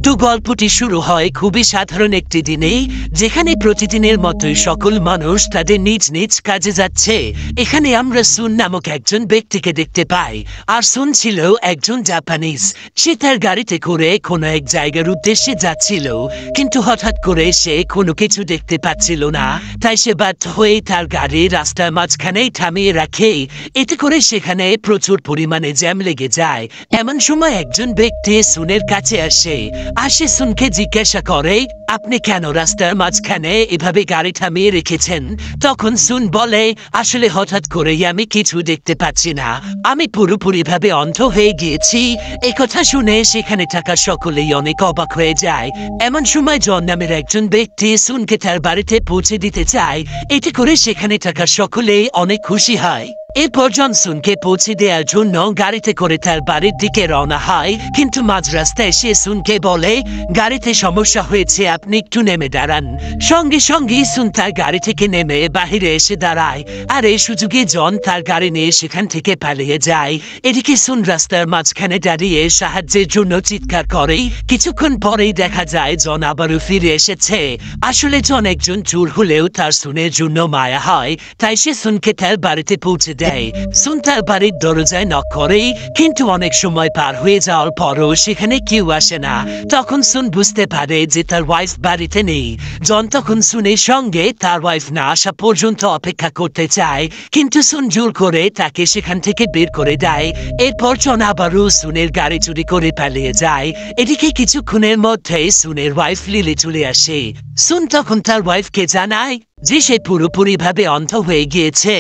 তো গল্পটি শুরু হয় খুবই সাধারণ একটি দিনেই, যেখানে প্রতিদিনের মতোই সকল মানুষ তাদের নিজ নিজ কাজে যাচ্ছে। এখানে আমরা সুন নামক একজন ব্যক্তিকে দেখতে পাই। আর সুন ছিল একজন জাপানিজ। সে তার গাড়িতে করে কোনো এক জায়গার উদ্দেশ্যে যাচ্ছিল, কিন্তু হঠাৎ করে সে কোনো কিছু দেখতে পাচ্ছিল না। তাই সে বাধ্য হয়ে তার গাড়ি রাস্তার মাঝখানেই থামিয়ে রাখে। এতে করে সেখানে প্রচুর পরিমাণে জ্যাম লেগে যায়। এমন সময় একজন ব্যক্তি সুনের কাছে আসে। সে সুনকে জিজ্ঞাসা করে, আপনি কেন রাস্তার মাঝখানে এভাবে গাড়ি থামিয়ে রেখেছেন? তখন সুন বলে, আসলে হঠাৎ করেই আমি কিছু দেখতে পাচ্ছি না, আমি পুরোপুরিভাবে অন্ধ হয়ে গিয়েছি। একথা শুনে সেখানে থাকা সকলেই অনেক অবাক হয়ে যায়। এমন সময় জন নামের একজন ব্যক্তি সুনকে তার বাড়িতে পৌঁছে দিতে চায়। এতে করে সেখানে থাকা সকলেই অনেক খুশি হয়। এরপর জন সুনকে পৌঁছে দেওয়ার জন্য গাড়িতে করে তার বাড়ির দিকে রওনা হয়, কিন্তু মাঝ রাস্তায় সে সুনকে বলে, গাড়িতে সমস্যা হয়েছে, আপনি একটু নেমে দাঁড়ান। সঙ্গে সঙ্গে সুন তার গাড়ি থেকে নেমে বাহিরে এসে দাঁড়ায়। আর এই সুযোগে জন তার গাড়ি নিয়ে সেখান থেকে পালিয়ে যায়। এদিকে সুন রাস্তার মাঝখানে দাঁড়িয়ে সাহায্যের জন্য চিৎকার করে। কিছুক্ষণ পরেই দেখা যায় জন আবারও ফিরে এসেছে। আসলে জন একজন চোর হলেও তার সুনের জন্য মায়া হয়, তাই সে সুনকে তার বাড়িতে পৌঁছে দেয়। সুন তার বাড়ির দরজায় নক করে, কিন্তু অনেক সময় পার হয়ে যাওয়ার পরও সেখানে কেউ আসে না। তখন সুন বুঝতে পারে যে তার ওয়াইফ বাড়িতে নেই। জন তখন সুনের সঙ্গে তার ওয়াইফ না আসা পর্যন্ত অপেক্ষা করতে চায়, কিন্তু সুন জোর করে তাকে সেখান থেকে বের করে দেয়। এরপর জন আবারও সুনের গাড়ি চুরি করে পালিয়ে যায়। এদিকে কিছুক্ষণের মধ্যে সুনের ওয়াইফ লিলি চলে আসে। সুন তখন তার ওয়াইফকে জানায় যে সে পুরোপুরিভাবে অন্ধ হয়ে গিয়েছে,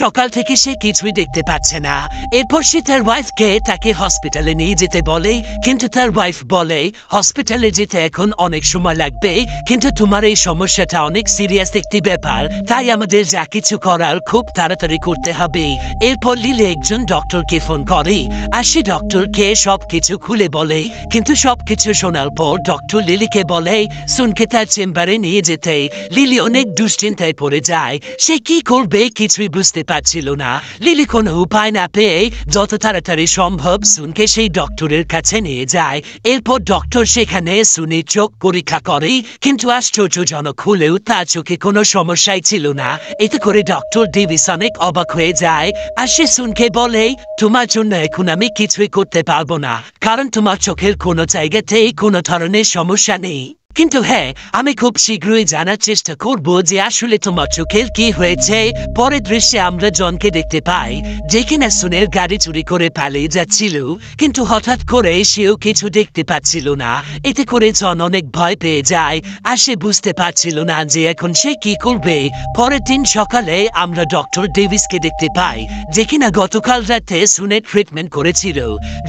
সকাল থেকে সে কিছুই দেখতে পাচ্ছে না। এরপর সে তার ওয়াইফকে তাকে হসপিটালে নিয়ে যেতে বলে, কিন্তু তার ওয়াইফ বলে, হসপিটালে যেতে এখন অনেক সময় লাগবে, কিন্তু তোমার এই সমস্যাটা অনেক সিরিয়াস একটি ব্যাপার, তাই আমাদের যা কিছু করার খুব তাড়াতাড়ি করতে হবে। এরপর লিলি একজন ডক্টরকে ফোন করে, আর সে ডক্টরকে সবকিছু খুলে বলে। কিন্তু সবকিছু শোনার পর ডক্টর লিলিকে বলে সুনকে তার চেম্বারে নিয়ে যেতে। লিলি অনেক চিন্তায় পড়ে যায়। সে কি করবে কিছুই বুঝতে পারছিল না। লিলি কোনো উপায় না পেয়ে যত তাড়াতাড়ি সম্ভব সুনকে সেই ডক্টরের কাছে নিয়ে যায়। এরপর ডক্টর সেখানে সুনের চোখ পরীক্ষা করে, কিন্তু আশ্চর্যজনক হলেও তার চোখে কোনো সমস্যাই ছিল না। এতে করে ডক্টর ডেভিস অনেক অবাক হয়ে যায়। আর সে সুনকে বলে, তোমার জন্য এখন আমি কিছুই করতে পারবো না, কারণ তোমার চোখের কোনো জায়গাতেই কোনো ধরনের সমস্যা নেই। কিন্তু হ্যাঁ, আমি খুব শীঘ্রই জানার চেষ্টা করব যে আসলে তোমার চোখের কি হয়েছে। পরের দৃশ্যে আমরা জনকে দেখতে পাই, যে কিনা সুনের গাড়ি চুরি করে পালিয়ে যাচ্ছিল, কিন্তু হঠাৎ করে সেও কিছু দেখতে পাচ্ছিল না। এতে করে জন অনেক ভয় পেয়ে যায়, আর সে বুঝতে পারছিল না যে এখন সে কি করবে। পরের দিন সকালে আমরা ডক্টর ডেভিসকে দেখতে পাই, যে কিনা গতকাল রাতে সুনের ট্রিটমেন্ট করেছিল।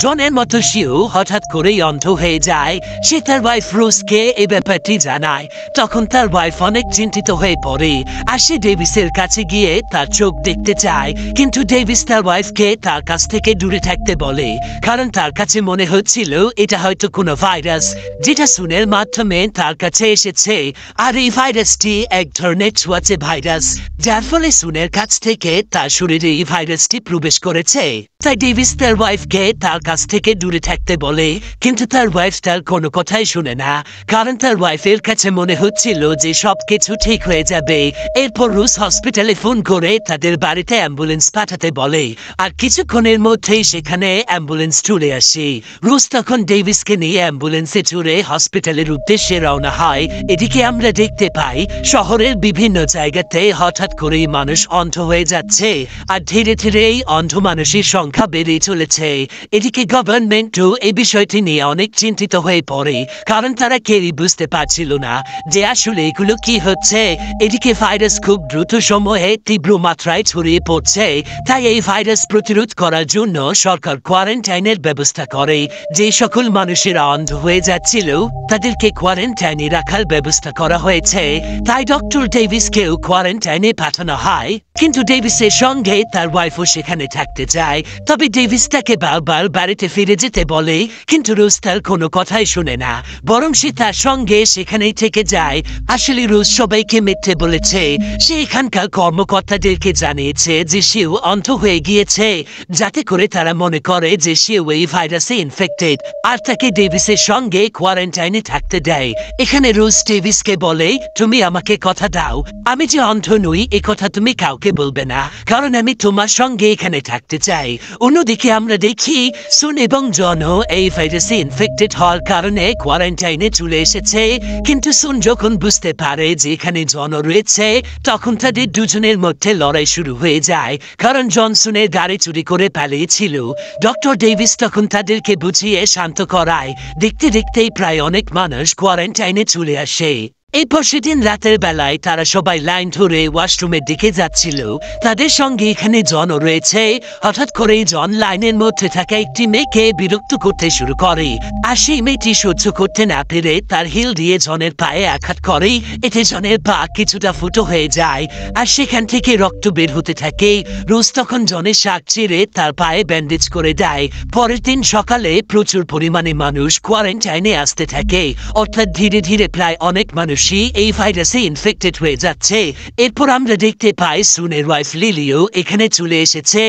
জনের মতো সেও হঠাৎ করেই অন্ধ হয়ে যায়। সে তার ওয়াইফ রোজকে ব্যাপারটি জানায়। তখন তার ওয়াইফ অনেক চিন্তিত হয়ে পড়ে, আর সে ডেভিসের কাছে গিয়ে তার চোখ দেখতে চায়, কিন্তু ডেভিস তার ওয়াইফকে তার কাছ থেকে দূরে থাকতে বলে, কারণ তার কাছে মনে হচ্ছিল এটা হয়তো কোনো ভাইরাস, যেটা সুনের মাধ্যমে তার কাছে এসেছে। আর এই ভাইরাসটি এক ধরনের ছোঁয়াচে ভাইরাস, যার ফলে সুনের কাছ থেকে তার শরীরে এই ভাইরাসটি প্রবেশ করেছে। তাই ডেভিস তার ওয়াইফকে তার কাছ থেকে দূরে থাকতে বলে, কিন্তু তার ওয়াইফ তার কোনো কথাই শুনে না, কারণ তার ওয়াইফের কাছে মনে হচ্ছিল যে সবকিছু ঠিক হয়ে যাবে। এরপর রুস হসপিটালে ফোন করে তাদের বাড়িতে অ্যাম্বুলেন্স পাঠাতে বলে, আর কিছুক্ষণের মধ্যেই সেখানে অ্যাম্বুলেন্স চলে আসে। রুস তখন ডেভিসকে নিয়ে অ্যাম্বুলেন্সে চড়ে হসপিটালের উদ্দেশ্যে রওনা হয়। এদিকে আমরা দেখতে পাই শহরের বিভিন্ন জায়গাতে হঠাৎ করেই মানুষ অন্ধ হয়ে যাচ্ছে, আর ধীরে ধীরে এই অন্ধ মানুষের সংখ্যা বেড়ে চলেছে। এদিকে গভর্নমেন্টও এই বিষয়টি নিয়ে অনেক চিন্তিত হয়ে পড়ে, কারণ তারা কেউই বুঝতে পারছিল না যে আসলে এগুলো কি হচ্ছে। এদিকে ভাইরাস খুব দ্রুত সময়ে তীব্র মাত্রায় ছড়িয়ে পড়ছে, তাই এই ভাইরাস প্রতিরোধ করার জন্য সরকার কোয়ারেন্টাইনের ব্যবস্থা করে। যে সকল মানুষেরা অন্ধ হয়ে যাচ্ছিল তাদেরকে কোয়ারেন্টাইনে রাখার ব্যবস্থা করা হয়েছে। তাই ডক্টর ডেভিসকেও কোয়ারেন্টাইনে পাঠানো হয়, কিন্তু ডেভিসের সঙ্গে তার ওয়াইফও সেখানে থাকতে চায়। তবে ডেভিস তাকে বারবার বাড়িতে ফিরে যেতে বলে, কিন্তু রোজ তার কোনো কথাই শুনে না, বরং সে তার সঙ্গে সেখানেই থেকে যায়। আসলে রোজ সবাইকে মিথ্যে বলেছে। সে এখানকার কর্মকর্তাদেরকে জানিয়েছে যে সেও অন্ধ হয়ে গিয়েছে, যাতে করে তারা মনে করে যে সেও এই ভাইরাসে ইনফেক্টেড, আর তাকে ডেভিসের সঙ্গে কোয়ারেন্টাইনে থাকতে দেয়। এখানে রোজ ডেভিসকে বলে, তুমি আমাকে কথা দাও, আমি যে অন্ধ নই এ কথা তুমি কাউকে বলবে না, কারণ আমি তোমার সঙ্গে এখানে থাকতে চাই। অন্যদিকে আমরা দেখি সুন এবং জনও এই ভাইরাসে ইনফেক্টেড হওয়ার কারণে কোয়ারেন্টাইনে চলে এসেছে। কিন্তু সুন যখন বুঝতে পারে যে এখানে জন রয়েছে, তখন তাদের দুজনের মধ্যে লড়াই শুরু হয়ে যায়, কারণ জন সুনের গাড়ি চুরি করে পালিয়েছিল। ডক্টর ডেভিস তখন তাদেরকে বুঝিয়ে শান্ত করায়। দেখতে দেখতেই প্রায় অনেক মানুষ কোয়ারেন্টাইনে চলে আসে। এরপর সেদিন রাতের বেলায় তারা সবাই লাইন ধরে ওয়াশরুমের দিকে যাচ্ছিল। তাদের সঙ্গে এখানে জনও রয়েছে। হঠাৎ করে জন লাইনের মধ্যে থাকা একটি মেয়েকে বিরক্ত করতে শুরু করে, আর সেই মেয়েটি সহ্য করতে না পেরে তার হিল দিয়ে জনের পায়ে আঘাত করে। এতে জনের পা কিছুটা ফুটো হয়ে যায়, আর সেখান থেকে রক্ত বের হতে থাকে। রোজ তখন জনের শাক চিরে তার পায়ে ব্যান্ডেজ করে দেয়। পরের দিন সকালে প্রচুর পরিমাণে মানুষ কোয়ারেন্টাইনে আসতে থাকে, অর্থাৎ ধীরে ধীরে প্রায় অনেক মানুষ এই ভাইরাসে ইনফেক্টেড হয়ে যাচ্ছে। এরপর আমরা দেখতে পাই সুনের ওয়াইফ লিলিও এখানে চলে এসেছে,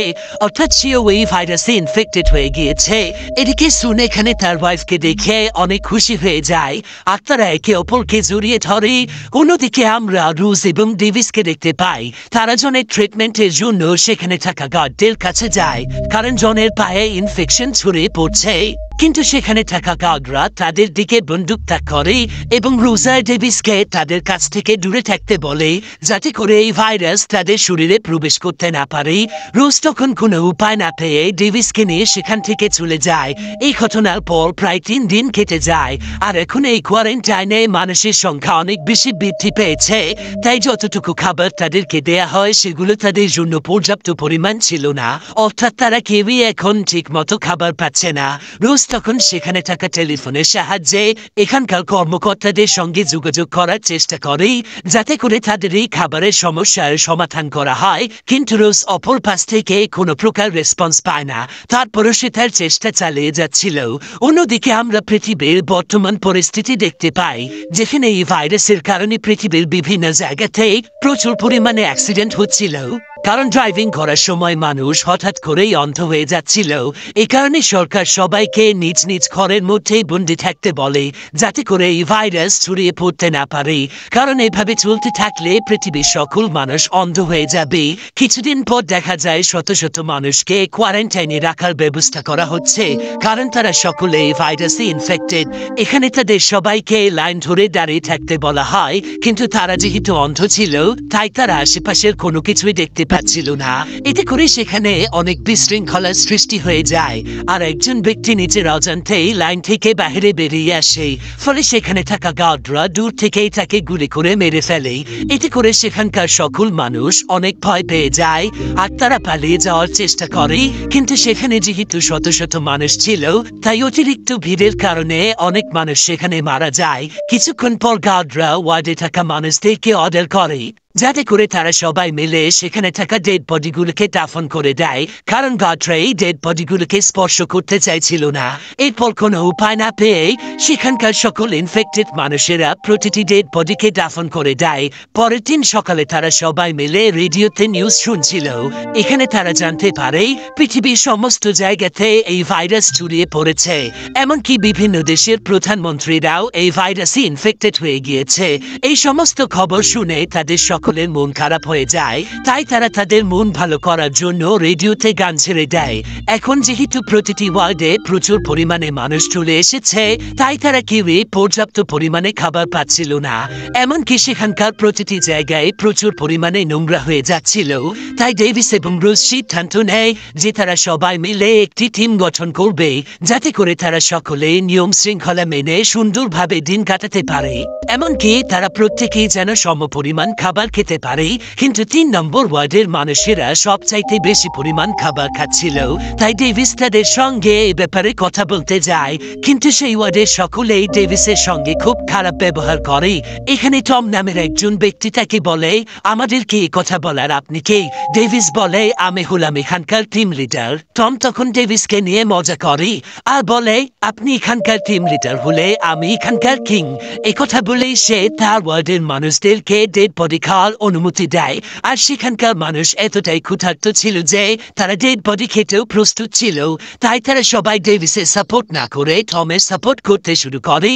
অর্থাৎ সেও এই ভাইরাসে ইনফেক্টেড হয়ে গিয়েছে। এদিকে সুন এখানে তার ওয়াইফকে দেখে অনেক খুশি হয়ে যায়, আর তারা একে অপরকে জড়িয়ে ধরে। অন্যদিকে আমরা রুজ এবং ডেভিসকে দেখতে পাই, তারা জনের ট্রিটমেন্টের জন্য সেখানে থাকা গার্ডদের কাছে যায়, কারণ জনের পায়ে ইনফেকশন ছড়িয়ে পড়ছে। কিন্তু সেখানে থাকা গার্ডরা তাদের দিকে বন্দুক তাক করে এবং রোজার ডেভিসকে তাদের কাছ থেকে দূরে থাকতে বলে, যাতে করে এই ভাইরাস তাদের শরীরে প্রবেশ করতে না পারে। রোজ তখন কোনো উপায় না পেয়ে ডেভিসকে নিয়ে সেখান থেকে চলে যায়। এই ঘটনার পর প্রায় 3 দিন কেটে যায়, আর এখন এই কোয়ারেন্টাইনে মানুষের সংখ্যা অনেক বেশি বৃদ্ধি পেয়েছে। তাই যতটুকু খাবার তাদেরকে দেয়া হয় সেগুলো তাদের জন্য পর্যাপ্ত পরিমাণ ছিল না, অর্থাৎ তারা কেউই এখন ঠিক মতো খাবার পাচ্ছে না। রোজ তখন সেখানে থাকা টেলিফোনের সাহায্যে এখানকার কর্মকর্তাদের সঙ্গে যোগাযোগ করার চেষ্টা করে, যাতে করে তাদের এই খাবারের সমস্যার সমাধান করা হয়। কিন্তু রোজ অপর পাশ থেকে কোনো প্রকার রেসপন্স পায় না, তারপরও সে তার চেষ্টা চালিয়ে যাচ্ছিল। অন্যদিকে আমরা পৃথিবীর বর্তমান পরিস্থিতি দেখতে পাই, যেখানে এই ভাইরাসের কারণে পৃথিবীর বিভিন্ন জায়গাতে প্রচুর পরিমাণে অ্যাক্সিডেন্ট হচ্ছিল, কারণ ড্রাইভিং করার সময় মানুষ হঠাৎ করেই অন্ধ হয়ে যাচ্ছিল। এই কারণে সরকার সবাইকে নিজ নিজ ঘরের মধ্যেই বন্দী থাকতে বলে, যাতে করে এই ভাইরাস ছড়িয়ে পড়তে না পারে, কারণ এভাবে চলতে থাকলে পৃথিবীর সকল মানুষ অন্ধ হয়ে যাবে। কিছুদিন পর দেখা যায় শত শত মানুষকে কোয়ারেন্টাইনে রাখার ব্যবস্থা করা হচ্ছে, কারণ তারা সকলে এই ভাইরাসে ইনফেক্টেড। এখানে তাদের সবাইকে লাইন ধরে দাঁড়িয়ে থাকতে বলা হয়, কিন্তু তারা যেহেতু অন্ধ ছিল তাই তারা আশেপাশের কোনো কিছুই দেখতে পাচ্ছিল না। এতে করে সেখানে অনেক বিশৃঙ্খলার সৃষ্টি হয়ে যায়, আর একজন ব্যক্তি নিজের অজান্তেই লাইন থেকে বাইরে বেরিয়ে আসে। ফলে সেখানে থাকা গার্ডরা দূর থেকেই তাকে গুলি করে মেরে ফেলে। এতে করে সেখানকার সকল মানুষ অনেক ভয় পেয়ে যায়, আর তারা পালিয়ে যাওয়ার চেষ্টা করে। কিন্তু সেখানে যেহেতু শত শত মানুষ ছিল, তাই অতিরিক্ত ভিড়ের কারণে অনেক মানুষ সেখানে মারা যায়। কিছুক্ষণ পর গার্ডরা ওয়ার্ডে থাকা মানুষদেরকে অর্ডার করে, যাতে করে তারা সবাই মিলে সেখানে থাকা ডেড বডিগুলোকে দাফন করে দেয়, কারণ গার্ডরা এই ডেড বডিগুলোকে স্পর্শ করতে চাইছিল না। এরপর কোনো উপায় না পেয়ে সেখানকার সকল ইনফেক্টেড মানুষেরা প্রতিটি ডেড বডিকে দাফন করে দেয়। পরের দিন সকালে তারা সবাই মিলে রেডিওতে নিউজ শুনছিল। এখানে তারা জানতে পারে পৃথিবীর সমস্ত জায়গাতে এই ভাইরাস ছড়িয়ে পড়েছে, এমনকি বিভিন্ন দেশের প্রধানমন্ত্রীরাও এই ভাইরাসে ইনফেক্টেড হয়ে গিয়েছে। এই সমস্ত খবর শুনে তাদের সকলের মন খারাপ হয়ে যায়, তাই তারা তাদের মন ভালো করার জন্য রেডিওতে গান ছেড়ে দেয়। এখন যেহেতু প্রতিটি ওয়ার্ডে প্রচুর পরিমাণে মানুষ চলে এসেছে, তাই তারা কেউই পর্যাপ্ত পরিমাণে খাবার পাচ্ছিল না, এমনকি সেখানকার প্রতিটি জায়গায় প্রচুর পরিমাণে নোংরা হয়ে যাচ্ছিল। তাই ডেভিস এবং ব্রুস সিদ্ধান্ত নেয় যে তারা সবাই মিলে একটি টিম গঠন করবে, যাতে করে তারা সকলে নিয়ম শৃঙ্খলা মেনে সুন্দরভাবে দিন কাটাতে পারে, এমনকি তারা প্রত্যেকেই যেন সমপরিমাণ খাবার খেতে পারে। কিন্তু 3 নম্বর ওয়ার্ডের মানুষেরা সবচাইতে বেশি পরিমাণ খাবার খাচ্ছিল, তাই ডেভিস তাদের সঙ্গে এই ব্যাপারে কথা বলতে যায়। কিন্তু সেই ওয়ার্ডের সকলেই ডেভিসের সঙ্গে খুব খারাপ ব্যবহার করে। এখানে টম নামের একজন ব্যক্তি তাকে বলে, আমাদেরকে এই কথা বলার আপনি কে? ডেভিস বলে, আমি হলাম এখানকার টিম লিডার। টম তখন ডেভিসকে নিয়ে মজা করে আর বলে, আপনি এখানকার টিম লিডার হলে আমি এখানকার কিং। এই কথা বলেই সে তার ওয়ার্ডের মানুষদেরকে ডেড বডি খাওয়া খাওয়ার অনুমতি দেয়। আর সেখানকার মানুষ এতটাই ক্ষুধার্ত ছিল যে তারা ডেড বডি খেতেও প্রস্তুত ছিল। তাই তারা সবাই ডেভিসের সাপোর্ট না করে টমের সাপোর্ট করতে শুরু করে।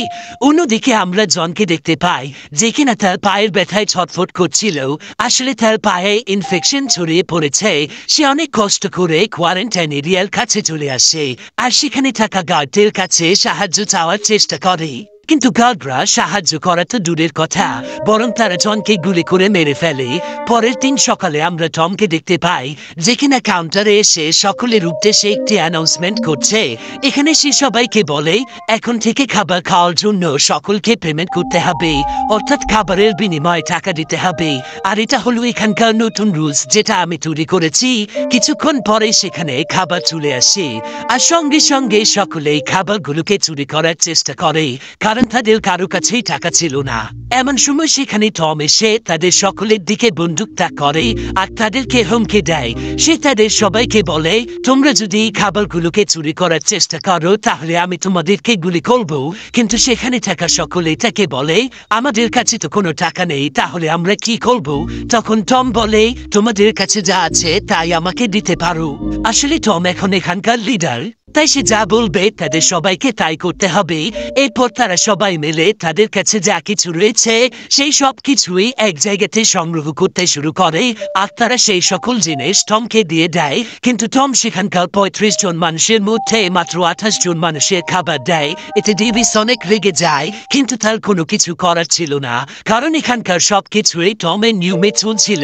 অন্যদিকে আমরা জনকে দেখতে পাই যে কিনা তার পায়ের ব্যথায় ছটফট করছিল। আসলে তার পায়ে ইনফেকশন ছড়িয়ে পড়েছে। সে অনেক কষ্ট করে কোয়ারেন্টাইন এরিয়ার কাছে চলে আসে আর সেখানে থাকা গার্ডদের কাছে সাহায্য চাওয়ার চেষ্টা করে। কিন্তু গার্ডরা সাহায্য করা তো দূরের কথা, বরং তারা জনকে গুলি করে মেরে ফেলে। পরের দিন সকালে আমরা টমকে দেখতে পাই যে কিনা কাউন্টারে এসে সকলের উদ্দেশ্যে একটি অ্যানাউন্সমেন্ট করছে। এখানে সে সবাইকে বলে এখন থেকে খাবার খাওয়ার জন্য সকলকে পেমেন্ট করতে হবে, অর্থাৎ খাবারের বিনিময়ে টাকা দিতে হবে। আর এটা হলো এখানকার নতুন রুলস যেটা আমি তৈরি করেছি। কিছুক্ষণ পরে সেখানে খাবার চলে আসে আর সঙ্গে সঙ্গে সকলেই খাবারগুলোকে চুরি করার চেষ্টা করে, কারণ তাদের কারো কাছেই টাকা ছিল না। এমন সময় সেখানে টম এসে তাদের সকলের দিকে বন্দুক তাক করে আর তাদেরকে হুমকি দেয়। সে তাদের সবাইকে বলে তোমরা যদি খাবারগুলোকে চুরি করার চেষ্টা করো তাহলে আমি তোমাদেরকে গুলি করব। কিন্তু সেখানে থাকা সকলে তাকে বলে আমাদের কাছে তো কোনো টাকা নেই, তাহলে আমরা কি করব? তখন টম বলে তোমাদের কাছে যা আছে তাই আমাকে দিতে পারো। আসলে টম এখন এখানকার লিডার, তাই সে যা বলবে তাদের সবাইকে তাই করতে হবে। এরপর তারা সবাই মিলে তাদের কাছে যা কিছু রয়েছে সেই সব কিছুই এক জায়গাতে সংগ্রহ করতে শুরু করে আর তারা সেই সকল জিনিস টমকে দিয়ে দেয়। কিন্তু টম সেখানকার ৩৫ জন মানুষের মধ্যে মাত্র ২৮ জন মানুষের খাবার দেয়। এতে ডেভিস অনেক রেগে যায়, কিন্তু তার কোনো কিছু করার ছিল না, কারণ এখানকার সবকিছুই টমের নিয়মে চলছিল।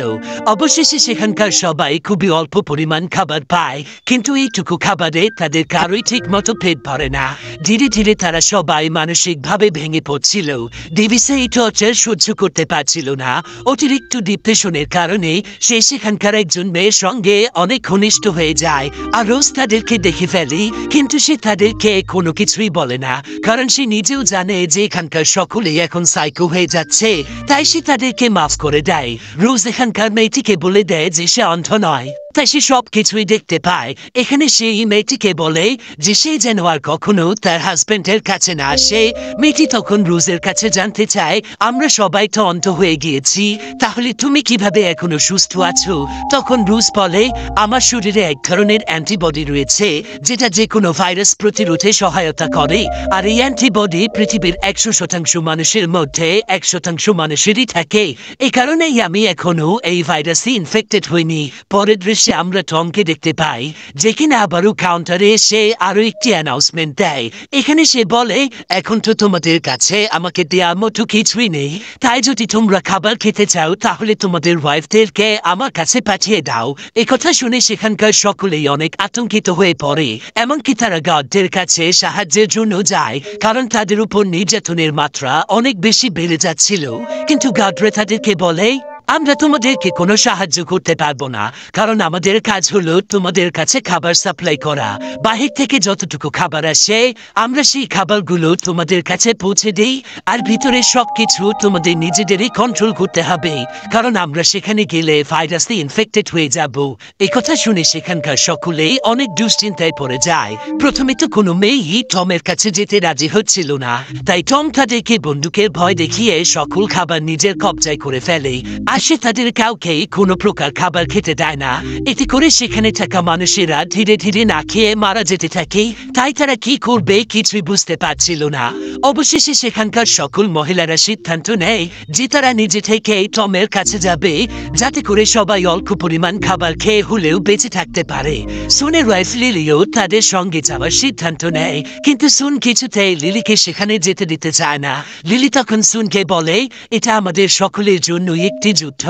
অবশেষে সেখানকার সবাই খুবই অল্প পরিমাণ খাবার পায়, কিন্তু এইটুকু খাবারে তাদের কারোই ঠিক মতো পেট ভরে না। ধীরে ধীরে তারা সবাই মানসিকভাবে ভেঙে পড়ছিল। ডেভিসে এই টর্চার সহ্য করতে পারছিল না। অতিরিক্ত ডিপ্রেশনের কারণে সে সেখানকার একজন মেয়ের সঙ্গে অনেক ঘনিষ্ঠ হয়ে যায় আর রোজ তাদেরকে দেখে ফেলে, কিন্তু সে তাদেরকে কোনো কিছুই বলে না, কারণ সে নিজেও জানে যে এখানকার সকলেই এখন সাইকো হয়ে যাচ্ছে। তাই সে তাদেরকে মাফ করে দেয়। রোজ এখানকার মেয়েটিকে বলে দেয় যে সে অন্ধ নয়, তাই সে সব কিছুই দেখতে পায়। এখানে সেই মেয়েটিকে বলে যে সে যেন আর কখনো তার হাজবেন্ডের কাছে না আসে। মেয়েটি তখন রোজের কাছে জানতে চায় আমরা সবাই তো অন্ধ হয়ে গিয়েছি, তাহলে তুমি কিভাবে এখনো সুস্থ আছো? তখন রোজ বলে আমার শরীরে এক ধরনের অ্যান্টিবডি রয়েছে যেটা যে কোনো ভাইরাস প্রতিরোধে সহায়তা করে, আর এই অ্যান্টিবডি পৃথিবীর ১০০% মানুষের মধ্যে ১% মানুষেরই থাকে। এই কারণেই আমি এখনো এই ভাইরাসে ইনফেক্টেড হইনি। পরের দৃশ্যে আমরা টমকে দেখতে পাই যে কিনা আবারও কাউন্টারে এসে আরো একটি অ্যানাউন্সমেন্ট দেয়। এখানে সে বলে এখন তো তোমাদের কাছে আমাকে দেওয়ার মতো কিছুই নেই, তাই যদি তোমরা খাবার খেতে চাও তাহলে তোমাদের ওয়াইফদেরকে আমার কাছে পাঠিয়ে দাও। একথা শুনে সেখানকার সকলেই অনেক আতঙ্কিত হয়ে পড়ে, এমনকি তারা গার্ডদের কাছে সাহায্যের জন্য যায়, কারণ তাদের উপর নির্যাতনের মাত্রা অনেক বেশি বেড়ে যাচ্ছিল। কিন্তু গার্ডরা তাদেরকে বলে আমরা তোমাদেরকে কোনো সাহায্য করতে পারবো না, কারণ আমাদের কাজ হলো তোমাদের কাছে খাবার সাপ্লাই করা। বাহির থেকে যতটুকু খাবার আসে আমরা সেই খাবারগুলো তোমাদের কাছে পৌঁছে দিই, আর ভিতরে সবকিছু তোমাদের নিজেদেরই কন্ট্রোল করতে হবে, কারণ আমরা সেখানে গেলে ভাইরাসে ইনফেক্টেড হয়ে যাব। এই কথা শুনে সেখানকার সকলেই অনেক দুশ্চিন্তায় পড়ে যায়। প্রথমে তো কোনো মেয়েই টমের কাছে যেতে রাজি হচ্ছিল না, তাই টম তাদেরকে বন্দুকের ভয় দেখিয়ে সকল খাবার নিজের কবজায় করে ফেলে। আর সে তাদের কাউকে কোনো প্রকার খাবার খেতে দেয় না। এতে করে সেখানে থাকা মানুষেরা ধীরে ধীরে না খেয়ে মারা যেতে থাকে। তাই তারা কি করবে কিছুই বুঝতে পারছিল না। অবশেষে সেখানকার সকল মহিলারা সিদ্ধান্ত নেয় যে তারা নিজে থেকে টমের কাছে যাবে, যাতে করে সবাই অল্প পরিমাণ খাবার খেয়ে হলেও বেঁচে থাকতে পারে। সুনের ওয়াইফ লিলিও তাদের সঙ্গে যাওয়ার সিদ্ধান্ত নেয়, কিন্তু সুন কিছুতেই লিলিকে সেখানে যেতে দিতে চায় না। লিলি তখন সুনকে বলে এটা আমাদের সকলের জন্য একটি যুদ্ধ,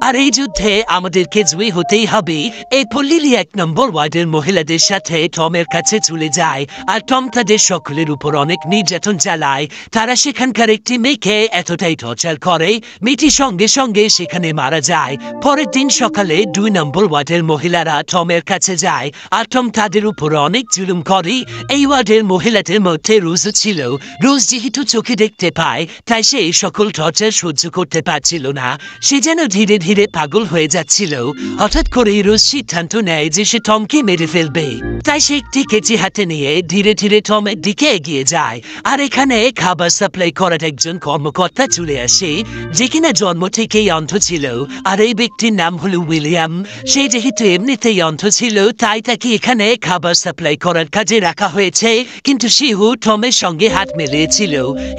আর এই যুদ্ধে আমাদেরকে জয়ী হতেই হবে। এরপর লিলি ১ নম্বর ওয়ার্ডের মহিলাদের সাথে টমের কাছে চলে যায়, আর টম তাদের সকলের উপর অনেক নির্যাতন চালায়। তারা সেখানকার একটি মেয়েকে এতটাই টর্চার করে মেয়েটি সঙ্গে সঙ্গে সেখানে মারা যায়। পরের দিন সকালে ২ নম্বর ওয়ার্ডের মহিলারা টমের কাছে যায়, আর টম তাদের উপর অনেক জুলুম করে। এই ওয়ার্ডের মহিলাদের মধ্যে রোজও ছিল। রোজ যেহেতু চোখে দেখতে পায়, তাই সে সকল টর্চার সহ্য করতে পারছিল না। সে সে যেন ধীরে ধীরে পাগল হয়ে যাচ্ছিল। হঠাৎ করে রোজ সিদ্ধান্ত নেয় যে সে টমকে মেরে ফেলবে। তাই সে একটি কেচি হাতে নিয়ে ধীরে ধীরে টমের দিকে এগিয়ে যায়। আর এখানে খাবার সাপ্লাই করার একজন কর্মকর্তা চলে আসে, যে কিনা জন্ম থেকেই অন্ধ ছিল। আর এই ব্যক্তির নাম হলো উইলিয়াম। সে যেহেতু এমনিতেই অন্ধ ছিল, তাই তাকে এখানে খাবার সাপ্লাই করার কাজে রাখা হয়েছে। কিন্তু সেও টমের সঙ্গে হাত মিলিয়েছিল।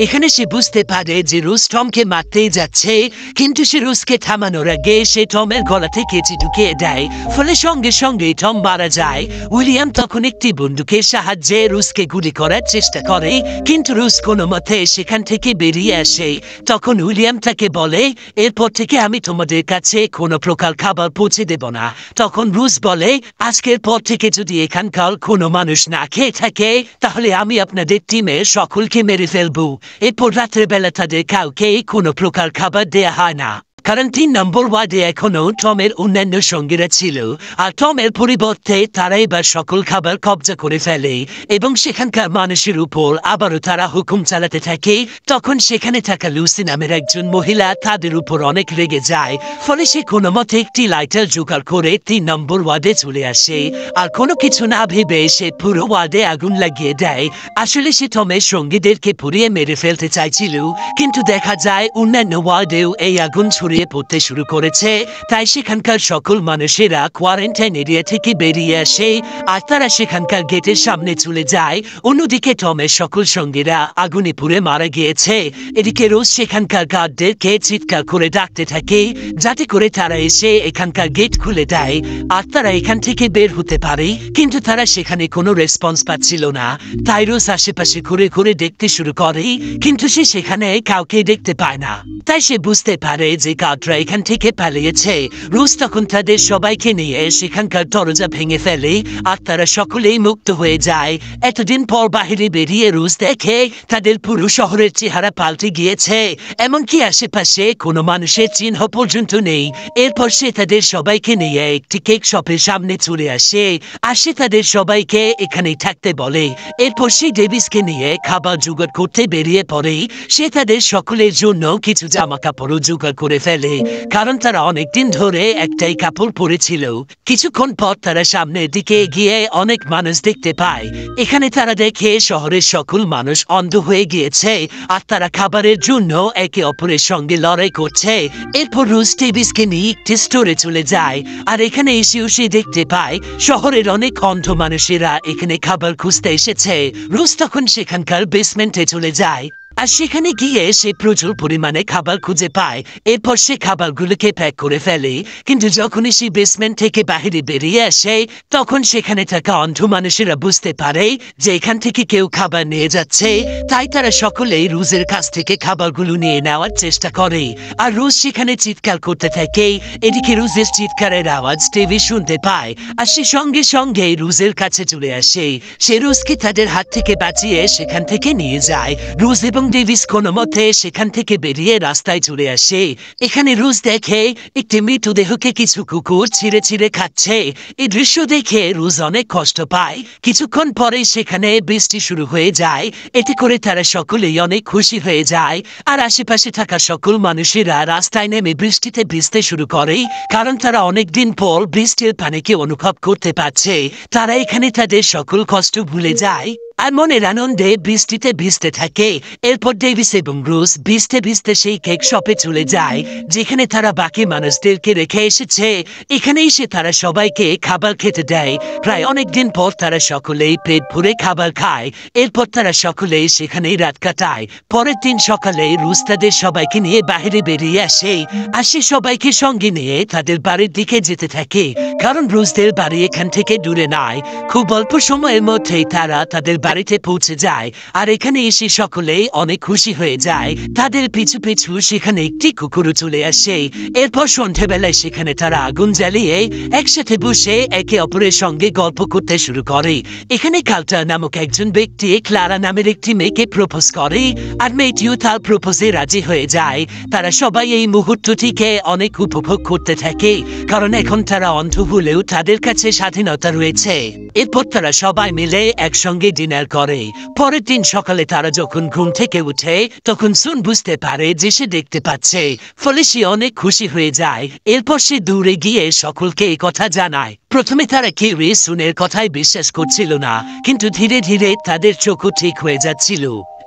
এখানে সে বুঝতে পারে যে রোজ টমকে মারতেই যাচ্ছে, কিন্তু সে রোজকে থামানোর আগে সে টমের গলাতে কেচি ঢুকিয়ে দেয়। ফলে সঙ্গে সঙ্গে টম মারা যায়। উইলিয়াম তখন একটি বন্দুকের সাহায্যে রোজকে গুলি করার চেষ্টা করে, কিন্তু রোজ কোনো মতে সেখান থেকে বেরিয়ে আসে। তখন উইলিয়াম তাকে বলে, এরপর থেকে আমি তোমাদের কাছে কোনো প্রকার খাবার পৌঁছে দেব না। তখন রোজ বলে, আজকের পর থেকে যদি এখানকার কোনো মানুষ না খেয়ে থাকে, তাহলে আমি আপনাদের টিমের সকলকে মেরে ফেলবো। এরপর রাত্রের বেলা তাদের কাউকে কোনো প্রকার খাবার দেয়া হয় না, কারণ 3 নম্বর ওয়ার্ডে এখনো টমের অন্যান্য সঙ্গীরা ছিল। আর টমের পরিবর্তে তারা এবার সকল খাবার কবজা করে ফেলে এবং সেখানকার মানুষের উপর আবারও তারা হুকুম চালাতে থাকে। তখন সেখানে থাকা লুসি নামের একজন মহিলা তাদের উপর অনেক রেগে যায়। ফলে সে কোনো মতে একটি লাইটার জোগাড় করে 3 নম্বর ওয়ার্ডে চলে আসে। আর কোনো কিছু না ভেবে সে পুরো ওয়ার্ডে আগুন লাগিয়ে দেয়। আসলে সে টমের সঙ্গীদেরকে পুড়িয়ে মেরে ফেলতে চাইছিল, কিন্তু দেখা যায় অন্যান্য ওয়ার্ডেও এই আগুন ছড়িয়ে পড়তে শুরু করেছে। তাই সেখানকার সকল মানুষেরা কোয়ারেন্টাইন এরিয়া থেকে বেরিয়ে আসে আর তারা সেখানকার গেটের সামনে চলে যায়। অন্যদিকে টমের সকল সঙ্গীরা আগুনে পুড়ে মারা গিয়েছে। এদিকে রোজ সেখানকার গার্ডদেরকে চিৎকার করে ডাকতে থাকে, যাতে করে তারা এসে এখানকার গেট খুলে দেয় আর তারা এখান থেকে বের হতে পারে। কিন্তু তারা সেখানে কোনো রেসপন্স পাচ্ছিল না। তাই রোজ আশেপাশে ঘুরে ঘুরে দেখতে শুরু করে, কিন্তু সে সেখানে কাউকে দেখতে পায় না। তাই সে বুঝতে পারে যে গার্ডরা এখান থেকে পালিয়েছে। রোজ তখন তাদের সবাইকে নিয়ে সেখানকার দরজা ভেঙে ফেলে আর তারা সকলেই মুক্ত হয়ে যায়। এতদিন পর বাহিরে বেরিয়ে রোজ দেখে তাদের পুরো শহরের চেহারা পাল্টে গিয়েছে, এমনকি আশেপাশে কোনো মানুষের চিহ্ন পর্যন্ত নেই। এরপর সে তাদের সবাইকে নিয়ে একটি কেক শপের সামনে চলে আসে আর সে তাদের সবাইকে এখানেই থাকতে বলে। এরপর সে ডেভিসকে নিয়ে খাবার জোগাড় করতে বেরিয়ে পড়ে। সে তাদের সকলের জন্য কিছু জামা কাপড়ও জোগাড় করে ফেলে, কারণ তারা অনেকদিন ধরে একটাই কাপড় পরেছিল। কিছুক্ষণ পর তারা সামনের দিকে এগিয়ে অনেক মানুষ দেখতে পায়। এখানে তারা দেখে শহরের সকল মানুষ অন্ধ হয়ে গিয়েছে আর তারা খাবারের জন্য একে অপরের সঙ্গে লড়াই করছে। এরপর রোজ ডেভিসকে নিয়ে একটি স্টোরে চলে যায় আর এখানে এসেও সে দেখতে পায় শহরের অনেক অন্ধ মানুষেরা এখানে খাবার খুঁজতে এসেছে। রোজ তখন সেখানকার বেসমেন্টে চলে যায় আর সেখানে গিয়ে সে প্রচুর পরিমাণে খাবার খুঁজে পায়। এরপর সে খাবারগুলোকে প্যাক করে ফেলে, কিন্তু যখনই সে বেসমেন্ট থেকে বাহিরে বেরিয়ে আসে, তখন সেখানে থাকা অন্ধ মানুষেরা বুঝতে পারে যে এখান থেকে কেউ খাবার নিয়ে যাচ্ছে। তাই তারা সকলেই রোজের কাছ থেকে খাবারগুলো নিয়ে নেওয়ার চেষ্টা করে আর রোজ সেখানে চিৎকার করতে থাকে। এদিকে রোজের চিৎকারের আওয়াজ ডেভিস শুনতে পায় আর সে সঙ্গে সঙ্গে রোজের কাছে চলে আসে। সে রোজকে তাদের হাত থেকে বাঁচিয়ে সেখান থেকে নিয়ে যায়। রোজ এবং ডেভিস কোনো মতে সেখান থেকে বেরিয়ে রাস্তায় চলে আসে। এখানে রোজ দেখে একটি মৃতদেহকে কিছু কুকুর ছিঁড়ে ছিঁড়ে খাচ্ছে। এই দৃশ্য দেখে রোজ অনেক কষ্ট পায়। কিছুক্ষণ পরে সেখানে বৃষ্টি শুরু হয়ে যায়। এতে করে তারা সকলেই অনেক খুশি হয়ে যায় আর আশেপাশে থাকা সকল মানুষেরা রাস্তায় নেমে বৃষ্টিতে ভিজতে শুরু করে, কারণ তারা অনেকদিন পর বৃষ্টির পানিকে অনুভব করতে পারছে। তারা এখানে তাদের সকল কষ্ট ভুলে যায় আর মনের আনন্দে বৃষ্টিতে ভিজতে থাকে। এরপর ডেভিস এবং রোজ ভিজতে ভিজতে সেই কেক শপে চলে যায়, যেখানে তারা বাকি মানুষদেরকে রেখে এসেছে। এখানে এসে তারা সবাইকে খাবার খেতে দেয়। প্রায় অনেকদিন পর তারা সকলেই পেট ভরে খাবার খায়। এরপর তারা সকলেই সেখানেই রাত কাটায়। পরের দিন সকালে রোজ তাদের সবাইকে নিয়ে বাহিরে বেরিয়ে আসে আর সে সবাইকে সঙ্গে নিয়ে তাদের বাড়ির দিকে যেতে থাকে, কারণ রোজদের বাড়ি এখান থেকে দূরে নয়। খুব অল্প সময়ের মধ্যেই তারা তাদের বাড়িতে পৌঁছে যায় আর এখানে এসে সকলেই অনেক খুশি হয়ে যায়। তাদের পিছু পিছু সেখানে একটি কুকুরও চলে আসে। এরপর সন্ধ্যাবেলায় সেখানে তারা আগুন জ্বালিয়ে একসাথে বসে একে অপরের সঙ্গে গল্প করতে শুরু করে। এখানে কাল্টার নামক একজন ব্যক্তি ক্লারা নামের একটি মেয়েকে প্রপোজ করে আর মেয়েটিও তার প্রপোজে রাজি হয়ে যায়। তারা সবাই এই মুহূর্তটিকে অনেক উপভোগ করতে থাকে, কারণ এখন তারা অন্ধ হলেও তাদের কাছে স্বাধীনতা রয়েছে। এরপর তারা সবাই মিলে একসঙ্গে ডিনার নাইটমেয়ার করে। পরের দিন সকালে তারা যখন ঘুম থেকে উঠে তখন সুন বুঝতে পারে যে সে দেখতে পাচ্ছে, ফলে সে অনেক খুশি হয়ে যায়। এরপর সে দূরে গিয়ে সকলকে এই কথা জানায়। প্রথমে তারা কেউই সুনের কথায় বিশ্বাস করছিল না, কিন্তু ধীরে ধীরে তাদের চোখও ঠিক হয়ে যাচ্ছিল।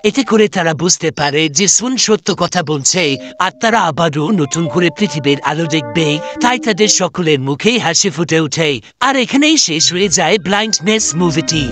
এতে করে তারা বুঝতে পারে যে সুন সত্য কথা বলছে, আর তারা আবারও নতুন করে পৃথিবীর আলো দেখবে। তাই তাদের সকলের মুখেই হাসি ফুটে ওঠে। আর এখানেই শেষ হয়ে যায় ব্লাইন্ডনেস মুভিটি।